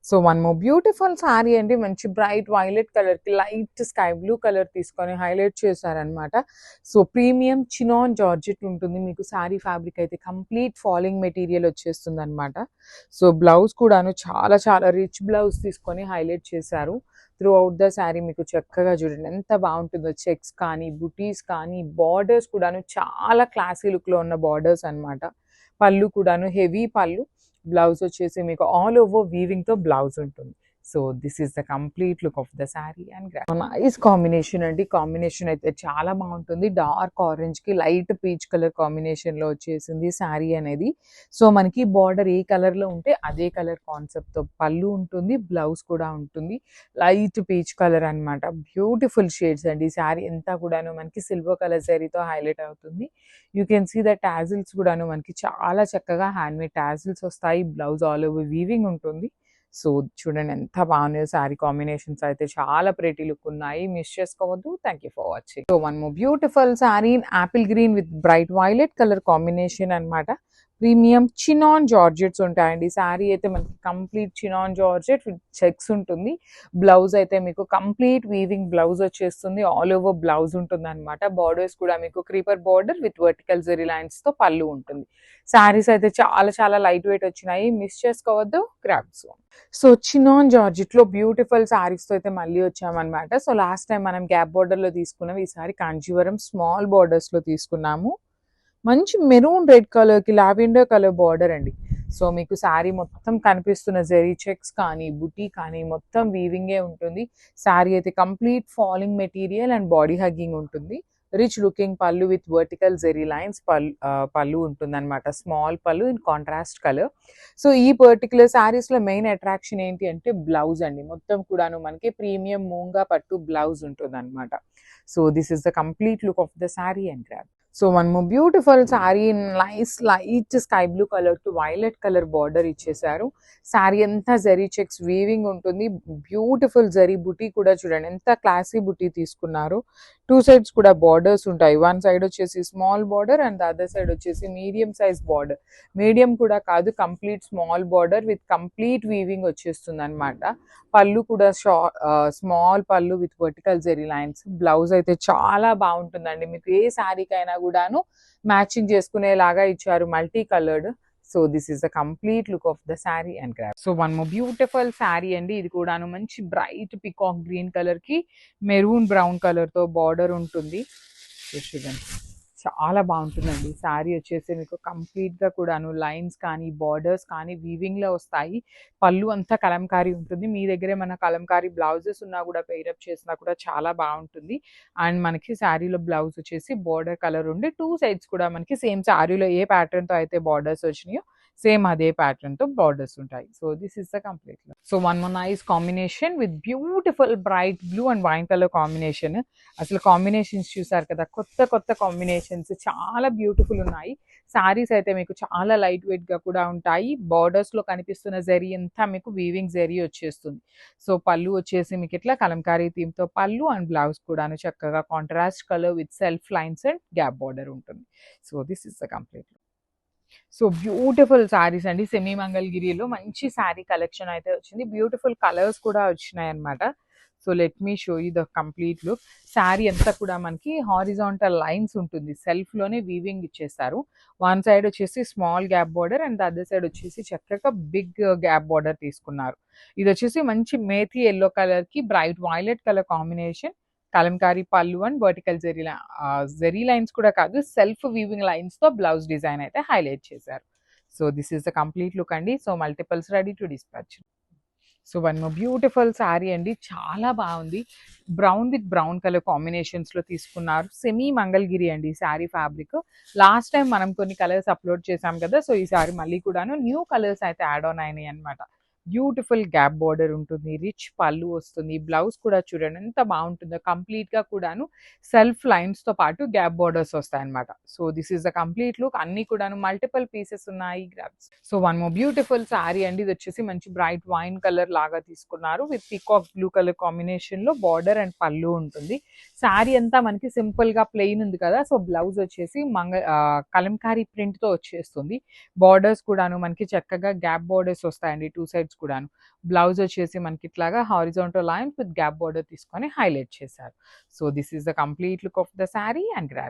So one more beautiful sorry అండి. మంచి bright violet colour కి లైట్ స్కై బ్లూ కలర్ తీసుకొని హైలైట్ చేశారనమాట. సో ప్రీమియం చినాన్ జార్జెట్ ఉంటుంది మీకు. సారీ ఫ్యాబ్రిక్ అయితే కంప్లీట్ ఫాలింగ్ మెటీరియల్ వచ్చేస్తుంది అనమాట. సో బ్లౌజ్ కూడాను చాలా చాలా రిచ్ బ్లౌజ్ తీసుకొని హైలైట్ చేశారు. త్రూ అవుట్ ద శారీ మీకు చక్కగా చూడండి ఎంత బాగుంటుందో. చెక్స్ కానీ బుటీస్ కానీ బార్డర్స్ కూడాను చాలా క్లాసీ లుక్ లో ఉన్న బార్డర్స్ అనమాట. పళ్ళు కూడాను హెవీ పళ్ళు. బ్లౌజ్ వచ్చేసి మీకు ఆల్ ఓవర్ వీవింగ్ తో బ్లౌజ్ ఉంటుంది. So this is the complete look of the sari and nice combination అండి. కాంబినేషన్ అయితే చాలా బాగుంటుంది. డార్క్ ఆరెంజ్ కి లైట్ పీచ్ కలర్ కాంబినేషన్ లో వచ్చేసింది శారీ అనేది. సో మనకి బార్డర్ ఏ కలర్ లో ఉంటే అదే కలర్ కాన్సెప్ట్ తో పళ్ళు ఉంటుంది, బ్లౌజ్ కూడా ఉంటుంది. లైట్ పీచ్ కలర్ అన్నమాట. బ్యూటిఫుల్ షేడ్స్ అండి. శారీ అంతా కూడాను మనకి సిల్వర్ కలర్ జరీతో హైలైట్ అవుతుంది. You can see the tassels కూడాను మనకి చాలా చక్కగా హ్యాండ్ మేడ్ టాజిల్స్ వస్తాయి. బ్లౌజ్ ఆల్ ఓవర్ వీవింగ్ ఉంటుంది. సో చూడండి ఎంత బాగున్నాయో శారీ కాంబినేషన్స్ అయితే చాలా ప్రెటీ లుక్ ఉన్నాయి. మిస్ చేసుకోవద్దు. Thank you for watching. So one more beautiful sari in apple green with bright violet colour combination అన్నమాట. ప్రీమియం చినాన్ జార్జెట్స్ ఉంటాయండి. శారీ అయితే మనకి complete chinon georgette with checks ఉంటుంది. బ్లౌజ్ అయితే మీకు కంప్లీట్ వీవింగ్ బ్లౌజ్ వచ్చేస్తుంది. ఆల్ ఓవర్ బ్లౌజ్ ఉంటుంది అనమాట. బార్డర్స్ కూడా మీకు creeper border with vertical zari lines తో పళ్ళు ఉంటుంది. శారీస్ అయితే చాలా చాలా లైట్ వెయిట్ వచ్చినాయి. మిస్ చేసుకోవద్దు. గ్రాబ్స్. సో చినాన్ జార్జెట్ లో బ్యూటిఫుల్ శారీస్ తో అయితే మళ్ళీ వచ్చామన్నమాట. సో లాస్ట్ టైం మనం గ్యాప్ బార్డర్ లో తీసుకున్నాం. ఈసారి కాంచీవరం స్మాల్ బార్డర్స్ లో తీసుకున్నాము. మంచి మెరూన్ రెడ్ కలర్ కి లావెండర్ కలర్ బార్డర్ అండి. సో మీకు శారీ మొత్తం కనిపిస్తున్న జెరీ చెక్స్ కానీ బుటీ కానీ మొత్తం వీవింగే ఉంటుంది. శారీ అయితే complete falling material and body hugging ఉంటుంది. రిచ్ లుకింగ్ పళ్ళు విత్ వర్టికల్ జెరీ లైన్స్ పళ్ళు ఉంటుంది అనమాట. స్మాల్ పళ్ళు ఇన్ కాంట్రాస్ట్ కలర్. సో ఈ పర్టికులర్ శారీస్ లో మెయిన్ అట్రాక్షన్ ఏంటి అంటే బ్లౌజ్ అండి. మొత్తం కూడాను మనకి ప్రీమియం మూంగా పట్టు బ్లౌజ్ ఉంటుంది అనమాట. So this is the complete look of the sari and grab. So one more beautiful sari in nice light sky blue colour to violet colour border ఇచ్చేసారు. శారీ అంతా జరీ చెక్స్ వీవింగ్ ఉంటుంది. బ్యూటిఫుల్ జరీ బుటీ కూడా చూడండి ఎంత క్లాసీ బుటీ తీసుకున్నారు. టూ సైడ్స్ కూడా బార్డర్స్ ఉంటాయి. One side వచ్చేసి small border and other side వచ్చేసి మీడియం సైజ్ బార్డర్. మీడియం కూడా కాదు, complete small border with complete weaving వచ్చేస్తుంది అనమాట. పళ్ళు కూడా స్మాల్ పళ్ళు with vertical zari lines. Blouse అయితే చాలా బాగుంటుందండి. మీకు ఏ శారీకైనా కూడాను మ్యాచింగ్ చేసుకునేలాగా ఇచ్చారు, multi coloured. So this is the complete look of the sari and grab. So one more beautiful sari అండి. ఇది కూడాను మంచి బ్రైట్ పికాక్ గ్రీన్ కలర్ కి మెరూన్ బ్రౌన్ కలర్ తో బార్డర్ ఉంటుంది. చూడండి చాలా బాగుంటుందండి. శారీ వచ్చేసి మీకు కంప్లీట్ గా కూడాను లైన్స్ కానీ బార్డర్స్ కానీ వీవింగ్ లో వస్తాయి. పళ్ళు అంతా కలంకారీ ఉంటుంది. మీ దగ్గరే మన కలంకారీ బ్లౌజెస్ ఉన్నా కూడా పెయిరప్ చేసినా కూడా చాలా బాగుంటుంది. అండ్ మనకి శారీలో బ్లౌజ్ వచ్చేసి బార్డర్ కలర్ ఉండి టూ సైడ్స్ కూడా మనకి సేమ్ శారీలో ఏ ప్యాటర్న్ తో అయితే బార్డర్స్ వచ్చినాయో సేమ్ అదే ప్యాటర్న్ తో బార్డర్స్ ఉంటాయి. So this is the complete. So one more nice combination with beautiful bright blue and wine colour combination. అసలు కాంబినేషన్స్ చూసారు కదా, కొత్త కొత్త కాంబినేషన్స్ చాలా బ్యూటిఫుల్ ఉన్నాయి. శారీస్ అయితే మీకు చాలా లైట్ వెయిట్ గా కూడా ఉంటాయి. బార్డర్స్ లో కనిపిస్తున్న జరీ అంతా మీకు వీవింగ్ జరీ వచ్చేస్తుంది. సో పళ్ళు వచ్చేసి మీకు ఇట్లా కలంకారీ థీమ్ తో పళ్ళు అండ్ బ్లౌజ్ కూడాను చక్కగా contrast colour with self lines and gap border ఉంటుంది. So this is the complete. So beautiful saris అండి. సెమీ మంగళగిరిలో మంచి శారీ కలెక్షన్ అయితే వచ్చింది. బ్యూటిఫుల్ కలర్స్ కూడా వచ్చినాయి అనమాట. So let me show you the complete look. Sari అంతా కూడా మనకి హారిజాంటల్ లైన్స్ ఉంటుంది. సెల్ఫ్ లోనే వీవింగ్ ఇచ్చేస్తారు. వన్ సైడ్ వచ్చేసి small gap border and other side వచ్చేసి చక్కగా బిగ్ గ్యాప్ బార్డర్ తీసుకున్నారు. ఇది వచ్చేసి మంచి మేథీ ఎల్లో కలర్ కి bright violet colour combination. Kalamkari పళ్ళు అండ్ వర్టికల్ జెరీ లైన్స్ కూడా కాదు, సెల్ఫ్ వీవింగ్ లైన్స్ తో బ్లౌజ్ డిజైన్ అయితే హైలైట్ చేశారు. So this is the complete look అండి. So multiples ready to dispatch. So one more beautiful sari అండి. చాలా బాగుంది. Brown with brown colour combinations లో తీసుకున్నారు. సెమీ మంగళగిరి అండి శారీ ఫ్యాబ్రిక్. లాస్ట్ టైం మనం కొన్ని కలర్స్ అప్లోడ్ చేసాం కదా, సో ఈ సారీ మళ్ళీ కూడాను న్యూ కలర్స్ అయితే యాడ్ ఆన్ అయినాయి అనమాట. బ్యూటిఫుల్ గ్యాప్ బార్డర్ ఉంటుంది. రిచ్ పళ్ళు వస్తుంది. బ్లౌజ్ కూడా చూడండి ఎంత బాగుంటుందో. కంప్లీట్ గా కూడాను సెల్ఫ్ లైన్స్ తో పాటు గ్యాప్ బార్డర్స్ వస్తాయి అనమాట. So this is the complete look. అన్ని కూడాను మల్టిపుల్ పీసెస్ ఉన్నాయి. Grabs. So one more beautiful sari అండి. ఇది వచ్చేసి మంచి బ్రైట్ వైన్ కలర్ లాగా తీసుకున్నారు with peacock blue colour combination లో బార్డర్ అండ్ పళ్ళు ఉంటుంది. శారీ అంతా మనకి సింపుల్ గా ప్లెయిన్ ఉంది కదా, సో బ్లౌజ్ వచ్చేసి కలంకారీ ప్రింట్ తో వచ్చేస్తుంది. బార్డర్స్ కూడాను మనకి చక్కగా గ్యాప్ బార్డర్స్ వస్తాయండి. టూ సైడ్స్ కూడాను. బ్లౌజ్ వచ్చేసి మనకి ఇట్లాగా horizontal lines with gap border తీసుకొని హైలైట్ చేశారు. So this is the complete look of the sari and grab.